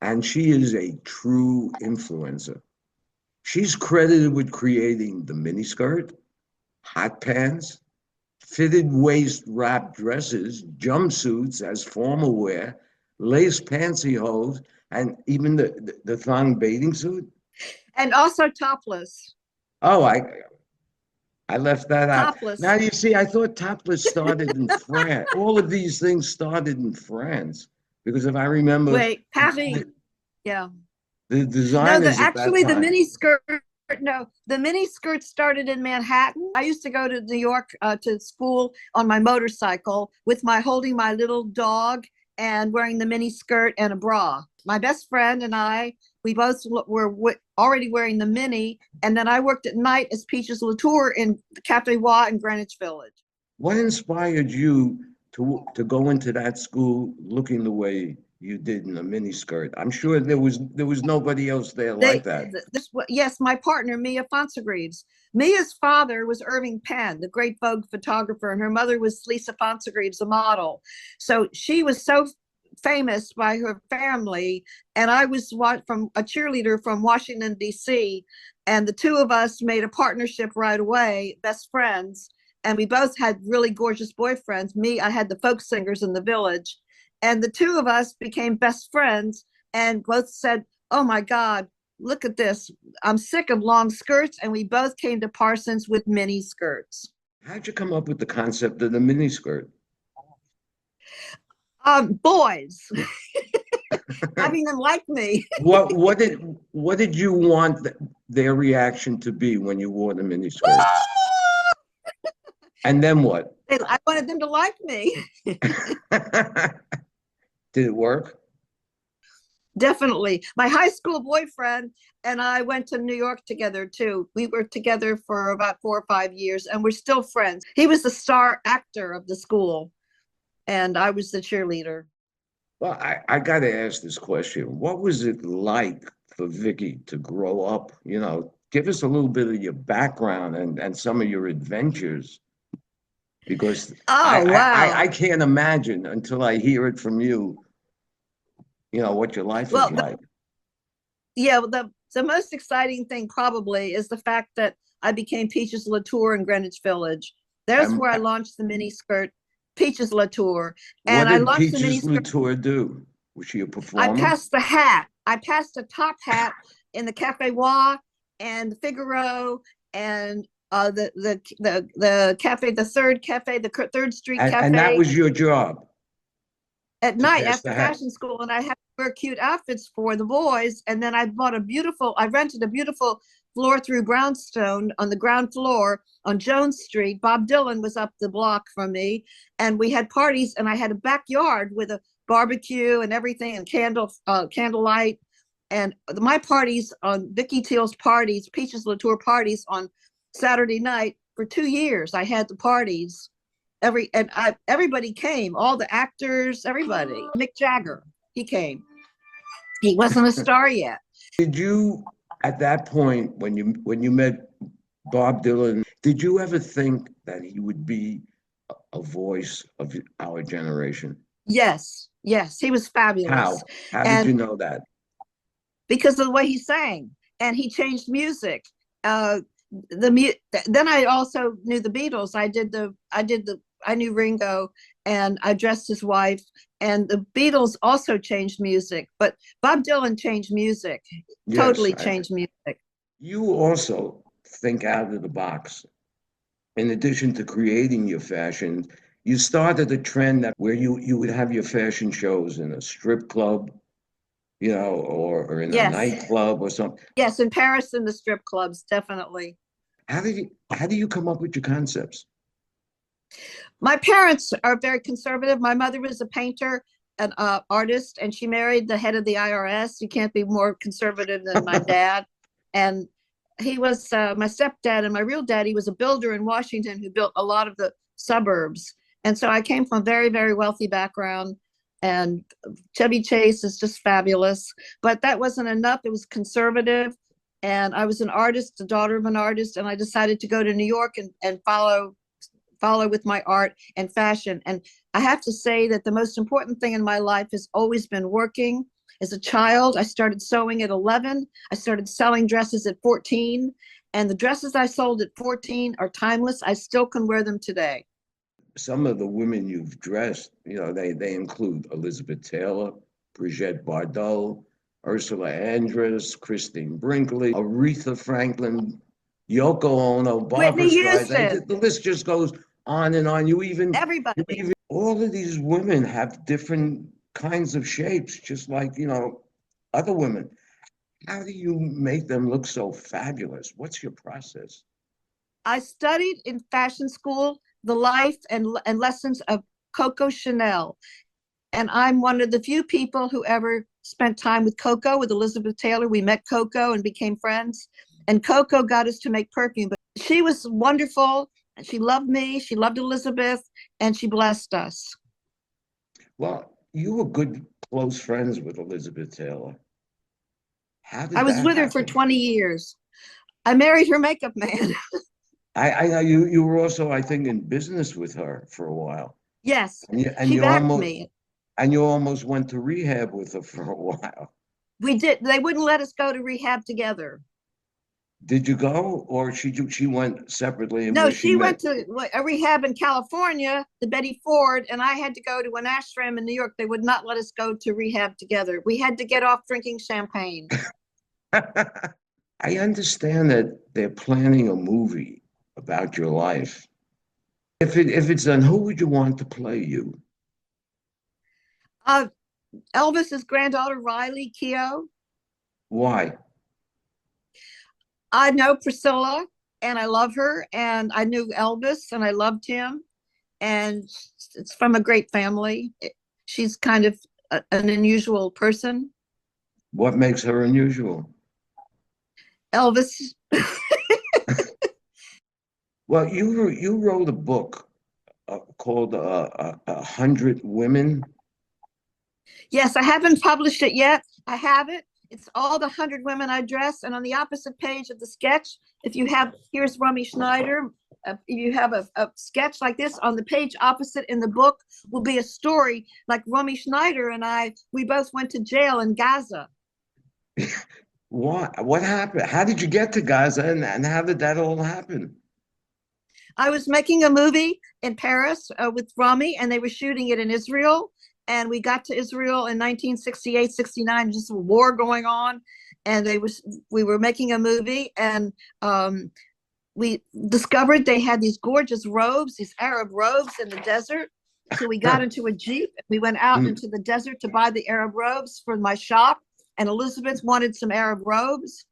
and she is a true influencer. She's credited with creating the miniskirt, hot pants, fitted waist wrap dresses, jumpsuits as formal wear, lace pantyhose, and even the thong bathing suit. And also topless. Oh, I left that out. Now Topless. you see, I thought topless started in France. All of these things started in France because if I remember, Wait, Paris. the, Yeah. the No, the designers at that actually the time. mini skirt. No, the mini skirt started in Manhattan. I used to go to New York to school on my motorcycle with my holding my little dog and wearing the mini skirt and a bra. My best friend and I, we both were already wearing the mini, and then I worked at night as Peaches Latour in the Cafe Wa in Greenwich Village. What inspired you to go into that school looking the way you did in a miniskirt? I'm sure there was nobody else there like that. Yes, my partner Mia Fonsegreves. Mia's father was Irving Penn, the great Vogue photographer, and her mother was Lisa Fonsegreves, a model. So she was so famous by her family, and I was from a cheerleader from Washington D.C., and the two of us made a partnership right away, best friends, and we both had really gorgeous boyfriends. Me, I had the folk singers in the village, and the two of us became best friends and both said, oh my God, look at this. I'm sick of long skirts. And we both came to Parsons with mini skirts. How'd you come up with the concept of the miniskirt? Boys having them like me. What did you want their reaction to be when you wore the miniskirt? And then what? I wanted them to like me. Did it work? Definitely. My high school boyfriend and I went to New York together too. We were together for about 4 or 5 years and we're still friends. He was the star actor of the school and I was the cheerleader. Well, I got to ask this question. What was it like for Vicky to grow up? Give us a little bit of your background and some of your adventures, because I, Oh, I, I wow. I can't imagine until I hear it from you, what your life is Well, like. yeah, the most exciting thing probably is the fact that I became Peaches Latour in Greenwich Village. There's And where I launched the mini skirt, Peaches Latour. what And I did launched the mini Peaches skirt. Latour do? Was she a I performer? passed the hat. I passed a top hat in the Cafe Wa and Figaro and the cafe, the third cafe, the Third Street And that Cafe was your job, at to night pass after the hat. fashion school, and I had to wear cute outfits for the boys. And then I rented a beautiful floor through brownstone on the ground floor on Jones Street. Bob Dylan was up the block from me, and we had parties. And I had a backyard with a barbecue and everything, and candlelight. And my parties on Vicky Tiel's parties, Peaches Latour parties on Saturday night for 2 years. I had the parties everybody came, all the actors, everybody. Mick Jagger, he came. He wasn't a star yet. Did you, at that point, when you met Bob Dylan, did you ever think that he would be a voice of our generation? Yes, yes, he was fabulous. How? How did And you know that? because of the way he sang, and he changed music. Uh, then I also knew the Beatles. I knew Ringo, and I dressed his wife. And the Beatles also changed music, but Bob Dylan changed music, Yes, totally changed music. you also think out of the box. In addition to creating your fashion, you started a trend that where you would have your fashion shows in a strip club, or in a Yes, nightclub or something. yes, in Paris, in the strip clubs, definitely. How do you come up with your concepts? My parents are very conservative. My mother was a painter, an artist, and she married the head of the IRS. You can't be more conservative than my dad. And he was my stepdad, and my real dad, he was a builder in Washington who built a lot of the suburbs. And so I came from a very, very wealthy background. And Chevy Chase is just fabulous. But that wasn't enough. It was conservative. And I was an artist, the daughter of an artist, and I decided to go to New York and follow with my art and fashion. And I have to say that the most important thing in my life has always been working as a child. I started sewing at 11. I started selling dresses at 14. And the dresses I sold at 14 are timeless. I still can wear them today. Some of the women you've dressed, you know, they include Elizabeth Taylor, Brigitte Bardot, Ursula Andress, Christine Brinkley, Aretha Franklin, Yoko Ono, Barbara Whitney Streisand. Houston, The list just goes on and on. everybody. All of these women have different kinds of shapes, just like, you know, other women. How do you make them look so fabulous? What's your process? I studied in fashion school the life and lessons of Coco Chanel. And I'm one of the few people who ever spent time with Coco, with Elizabeth Taylor. We met Coco and became friends. And Coco got us to make perfume. But she was wonderful. And she loved me. She loved Elizabeth. And she blessed us. Well, you were good, close friends with Elizabeth Taylor. How I did was that with her for happen? 20 years. I married her makeup man. I know you were also, I think, in business with her for a while. Yes, And you, and she you backed almost me. and you almost went to rehab with her for a while. We did. They wouldn't let us go to rehab together. Did you go, or she went separately and No, where she she met? went to a rehab in California, the Betty Ford, and I had to go to an ashram in New York. They would not let us go to rehab together. We had to get off drinking champagne. I understand that they're planning a movie about your life. If it's done, who would you want to play you? Uh, Elvis's granddaughter, Riley Keough. Why? I know Priscilla and I love her, and I knew Elvis and I loved him. And it's from a great family. She's kind of an unusual person. What makes her unusual? Elvis. Well, you wrote a book called "100 Women." Yes, I haven't published it yet. I have it. It's all the 100 women I dress. And on the opposite page of the sketch, if you have, here's Romy Schneider. You have a sketch like this. On the page opposite in the book will be a story like Romy Schneider and I, we both went to jail in Gaza. What happened? How did you get to Gaza, and how did that all happen? I was making a movie in Paris with Romy, and they were shooting it in Israel. And we got to Israel in 1968, 69, just a war going on. And we were making a movie, and we discovered they had these gorgeous robes, these Arab robes in the desert. So we got into a Jeep. We went out into the desert to buy the Arab robes for my shop. And Elizabeth wanted some Arab robes.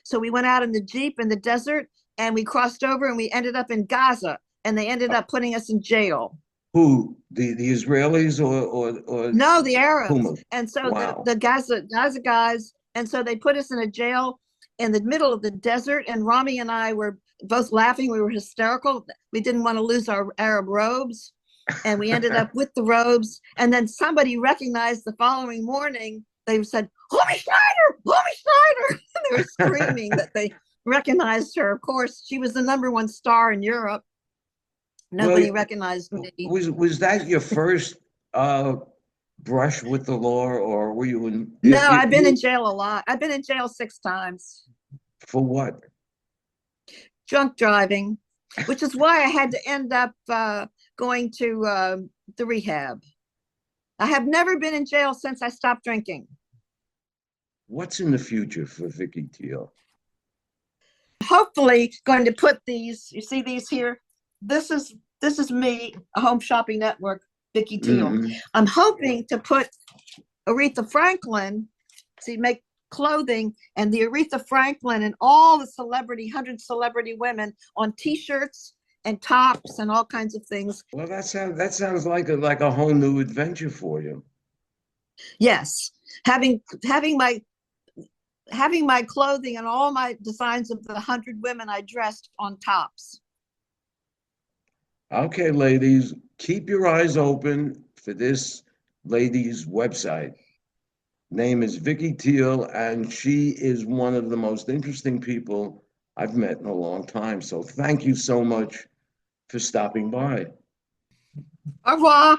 So we went out in the Jeep in the desert, and we crossed over, and we ended up in Gaza, and they ended up putting us in jail. Who, the Israelis or No, the Arabs. Pumas? And so Wow. the Gaza guys, and so they put us in a jail in the middle of the desert, and Rami and I were both laughing. We were hysterical. We didn't want to lose our Arab robes, and we ended up with the robes. And then somebody recognized the following morning. They said, "Romy Schneider, Romy Schneider!" And they were screaming that they recognized her. Of course, she was the #1 star in Europe. Nobody recognized me. Was that your first brush with the law, or were you in? No, I've been in jail a lot. I've been in jail 6 times. For what? Drunk driving, which is why I had to end up going to the rehab. I have never been in jail since I stopped drinking. What's in the future for Vicky Tiel? Hopefully going to put these, you see these here? This is me, a home shopping network, Vicky Tiel. Mm-hmm. I'm hoping to put Aretha Franklin, make clothing, and the Aretha Franklin and all the 100 celebrity women on t-shirts and tops and all kinds of things. Well, that sounds like a whole new adventure for you. Yes, having my clothing and all my designs of the 100 women I dressed on tops. Okay, ladies, keep your eyes open for this lady's website. Name is Vicky Tiel, and she is one of the most interesting people I've met in a long time. So thank you so much for stopping by. Au revoir.